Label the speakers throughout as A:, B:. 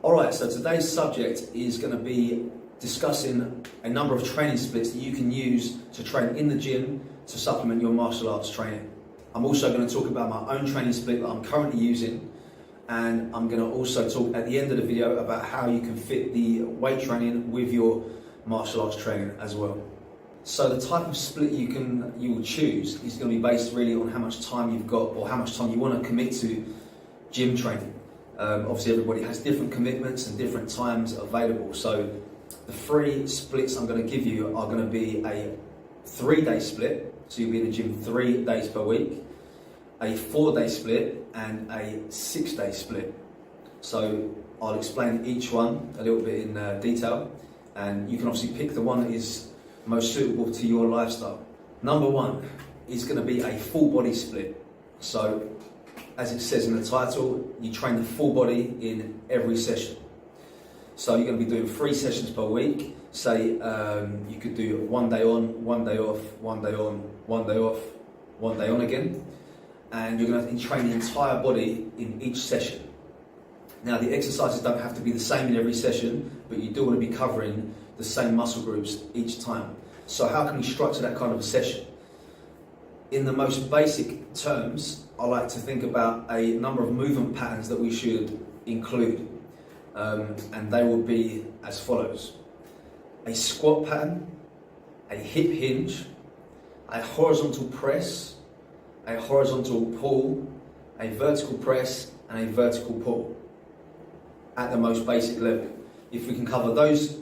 A: Alright, so today's subject is going to be discussing a number of training splits that you can use to train in the gym to supplement your martial arts training. I'm also going to talk about my own training split that I'm currently using, and I'm going to also talk at the end of the video about how you can fit the weight training with your martial arts training as well. So the type of split you will choose is going to be based really on how much time you've got or how much time you want to commit to gym training. Obviously everybody has different commitments and different times available. So the 3 splits I'm going to give you are going to be a 3-day split, so you'll be in the gym 3 days per week, a 4-day split and a 6-day split. So I'll explain each one a little bit in detail, and you can obviously pick the one that is most suitable to your lifestyle. Number 1 is going to be a full body split. So as it says in the title, you train the full body in every session. So you're going to be doing 3 sessions per week. Say you could do 1 day on, 1 day off, 1 day on, 1 day off, 1 day on again. And you're going to train the entire body in each session. Now the exercises don't have to be the same in every session, but you do want to be covering the same muscle groups each time. So how can we structure that kind of a session? In the most basic terms, I like to think about a number of movement patterns that we should include. And they will be as follows: a squat pattern, a hip hinge, a horizontal press, a horizontal pull, a vertical press and a vertical pull at the most basic level. If we can cover those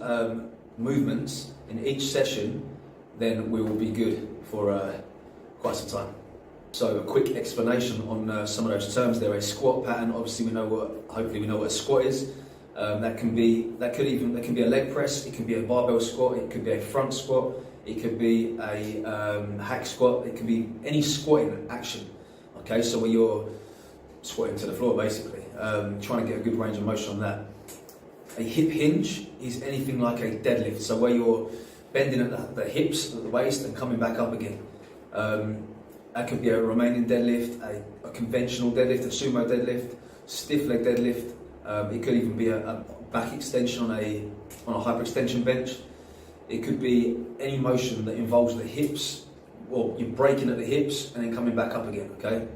A: movements in each session, then we will be good for quite some time. So a quick explanation on some of those terms there. A squat pattern, obviously hopefully we know what a squat is. That can be a leg press, it can be a barbell squat, it could be a front squat, it could be a hack squat, it could be any squatting action. Okay, so where you're squatting to the floor basically, trying to get a good range of motion on that. A hip hinge is anything like a deadlift, so where you're bending at the hips, at the waist and coming back up again. That could be a Romanian deadlift, a conventional deadlift, a sumo deadlift, stiff leg deadlift. It could even be a back extension on a hyperextension bench. It could be any motion that involves the hips, or you're breaking at the hips and then coming back up again, okay?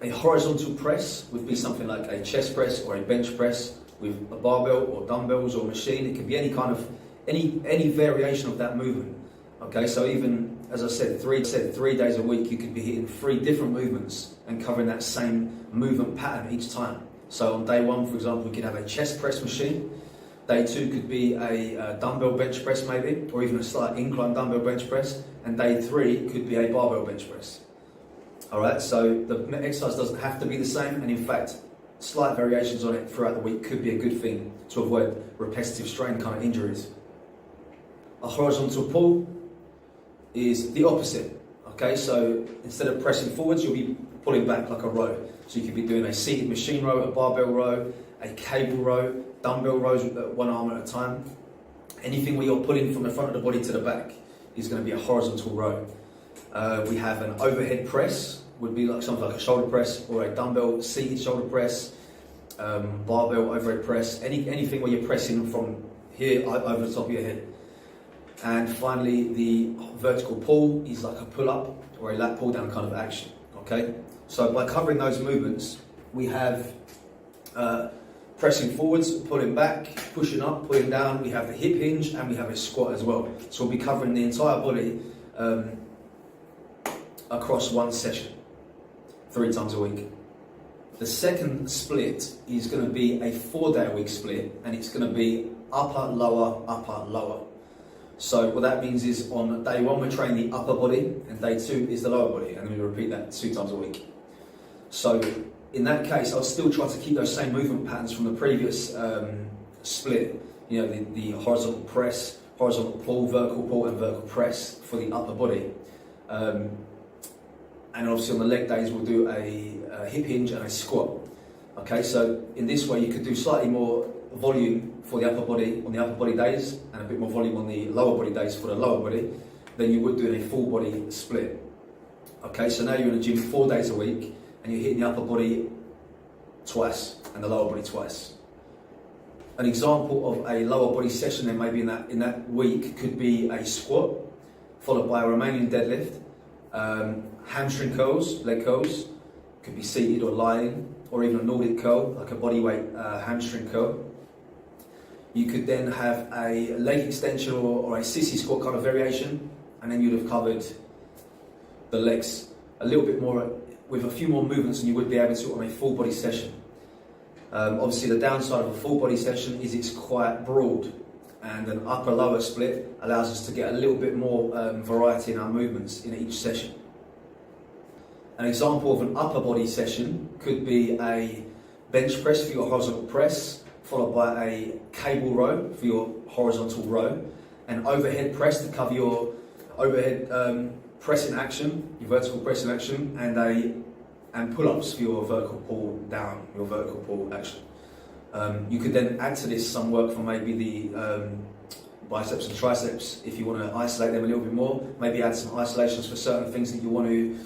A: A horizontal press would be something like a chest press or a bench press with a barbell or dumbbells or machine. It could be any kind of, any variation of that movement, okay? So even, as I said, 3 days a week, you could be hitting 3 different movements and covering that same movement pattern each time. So on day 1, for example, we could have a chest press machine. Day 2 could be a dumbbell bench press maybe, or even a slight incline dumbbell bench press. And day 3 could be a barbell bench press. All right, so the exercise doesn't have to be the same, and in fact, slight variations on it throughout the week could be a good thing to avoid repetitive strain kind of injuries. A horizontal pull is the opposite. Okay, so instead of pressing forwards, you'll be pulling back like a row. So you could be doing a seated machine row, a barbell row, a cable row, dumbbell rows with 1 arm at a time. Anything where you're pulling from the front of the body to the back is going to be a horizontal row. We have an overhead press, would be like something like a shoulder press or a dumbbell seated shoulder press, barbell overhead press, anything where you're pressing from here over the top of your head. And finally, the vertical pull is like a pull-up or a lat pull-down kind of action, okay? So by covering those movements, we have pressing forwards, pulling back, pushing up, pulling down. We have the hip hinge and we have a squat as well. So we'll be covering the entire body across 1 session, 3 times a week. The second split is going to be a 4-day-a-week split, and it's going to be upper, lower, upper, lower. So what that means is on day 1 we're training the upper body, and day 2 is the lower body, and then we repeat that 2 times a week. So in that case, I'll still try to keep those same movement patterns from the previous split. You know, the horizontal press, horizontal pull, and vertical press for the upper body. And obviously on the leg days we'll do a hip hinge and a squat. Okay, so in this way you could do slightly more volume for the upper body on the upper body days and a bit more volume on the lower body days for the lower body than you would do in a full body split. Okay, so now you're in the gym 4 days a week and you're hitting the upper body twice and the lower body twice. An example of a lower body session then maybe in that week could be a squat, followed by a Romanian deadlift, hamstring curls, leg curls, could be seated or lying, or even a Nordic curl, like a bodyweight hamstring curl. You could then have a leg extension or a sissy squat kind of variation, and then you'd have covered the legs a little bit more, with a few more movements than you would be able to on a full body session. Obviously the downside of a full body session is it's quite broad, and an upper lower split allows us to get a little bit more variety in our movements in each session. An example of an upper body session could be a bench press for your horizontal press, followed by a cable row for your horizontal row, an overhead press to cover your overhead press in action, your vertical press in action, and pull-ups for your vertical pull down, your vertical pull action. You could then add to this some work for maybe the biceps and triceps if you want to isolate them a little bit more. Maybe add some isolations for certain things that you want to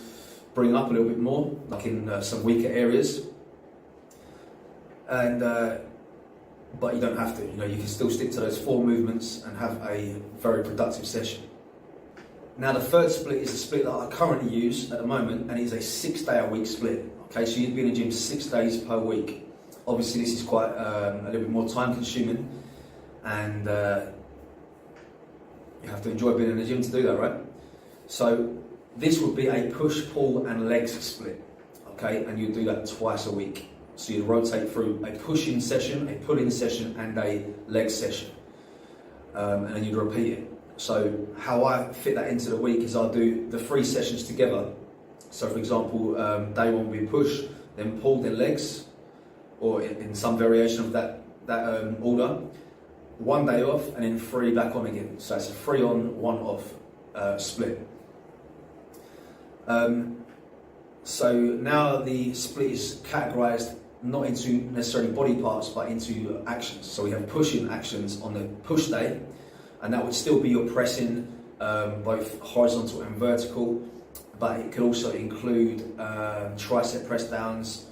A: bring up a little bit more, like in some weaker areas. And but you don't have to. You know, you can still stick to those 4 movements and have a very productive session. Now the third split is a split that I currently use at the moment, and it's a 6-day-a-week split. Okay, so you'd be in the gym 6 days per week. Obviously this is quite a little bit more time consuming, and you have to enjoy being in the gym to do that, right? So this would be a push, pull and legs split, okay, and you'd do that twice a week. So you'd rotate through a push-in session, a pull-in session and a leg session, and then you'd repeat it. So how I fit that into the week is I'll do the 3 sessions together. So for example, day 1 will be push, then pull, then legs, or in some variation of that order. 1 day off and then 3 back on again. So it's a 3 on, 1 off split. So now the split is categorized not into necessarily body parts but into actions. So we have push-in actions on the push day, and that would still be your pressing, both horizontal and vertical, but it could also include tricep press downs,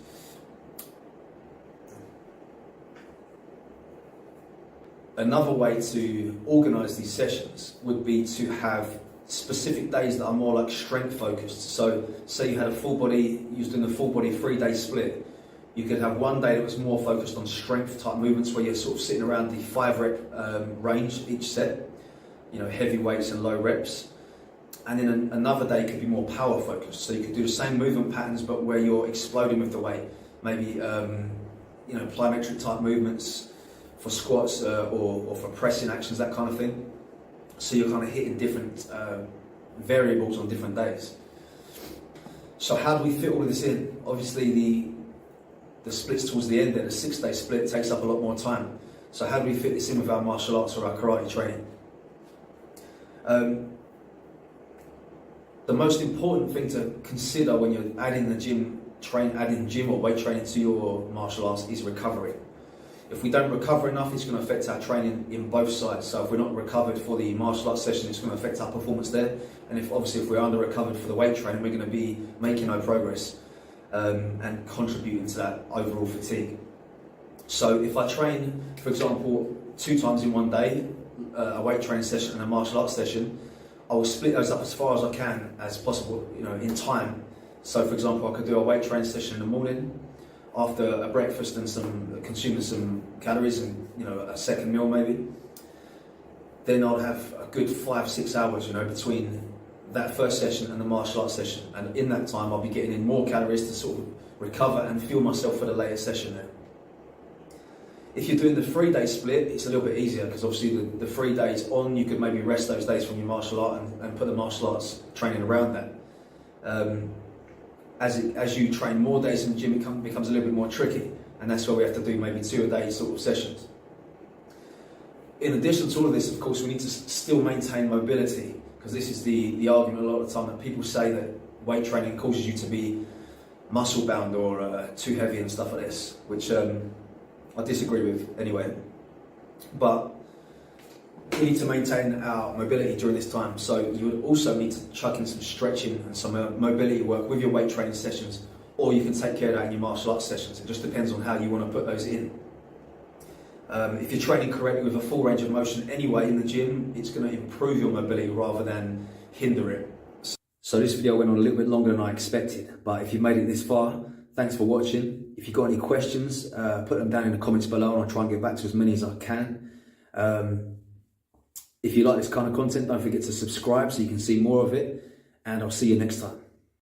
A: another way to organise these sessions would be to have specific days that are more like strength focused. So say you had a full body, you was doing a full body 3-day split, you could have one day that was more focused on strength type movements where you're sort of sitting around the 5 rep range each set, you know, heavy weights and low reps. And then another day could be more power focused. So you could do the same movement patterns but where you're exploding with the weight. Maybe you know, plyometric type movements for squats or for pressing actions, that kind of thing. So you're kind of hitting different variables on different days. So how do we fit all of this in? Obviously the splits towards the end there, the 6-day split takes up a lot more time. So how do we fit this in with our martial arts or our karate training? The most important thing to consider when you're adding gym or weight training to your martial arts is recovery. If we don't recover enough, it's going to affect our training in both sides. So if we're not recovered for the martial arts session, it's going to affect our performance there. And if we're under recovered for the weight training, we're going to be making no progress and contributing to that overall fatigue. So if I train, for example, 2 times in one day, a weight training session and a martial arts session, I will split those up as far as I can as possible, you know, in time. So for example, I could do a weight training session in the morning, after a breakfast and consuming some calories and, you know, a second meal maybe. Then I'll have a good 5-6 hours, you know, between that first session and the martial arts session. And in that time, I'll be getting in more calories to sort of recover and fuel myself for the later session there. If you're doing the 3-day split, it's a little bit easier because obviously the 3 days on, you could maybe rest those days from your martial art and put the martial arts training around that. As you train more days in the gym, it becomes a little bit more tricky, and that's why we have to do maybe 2-a-day sort of sessions. In addition to all of this, of course, we need to still maintain mobility, because this is the argument a lot of the time that people say that weight training causes you to be muscle bound or too heavy and stuff like this, which I disagree with anyway. But we need to maintain our mobility during this time, so you would also need to chuck in some stretching and some mobility work with your weight training sessions or you can take care of that in your martial arts sessions. It just depends on how you want to put those in. If you're training correctly with a full range of motion anyway in the gym, it's going to improve your mobility rather than hinder it. So this video went on a little bit longer than I expected, but if you've made it this far, thanks for watching. If you've got any questions, put them down in the comments below and I'll try and get back to as many as I can. If you like this kind of content, don't forget to subscribe so you can see more of it, and I'll see you next time.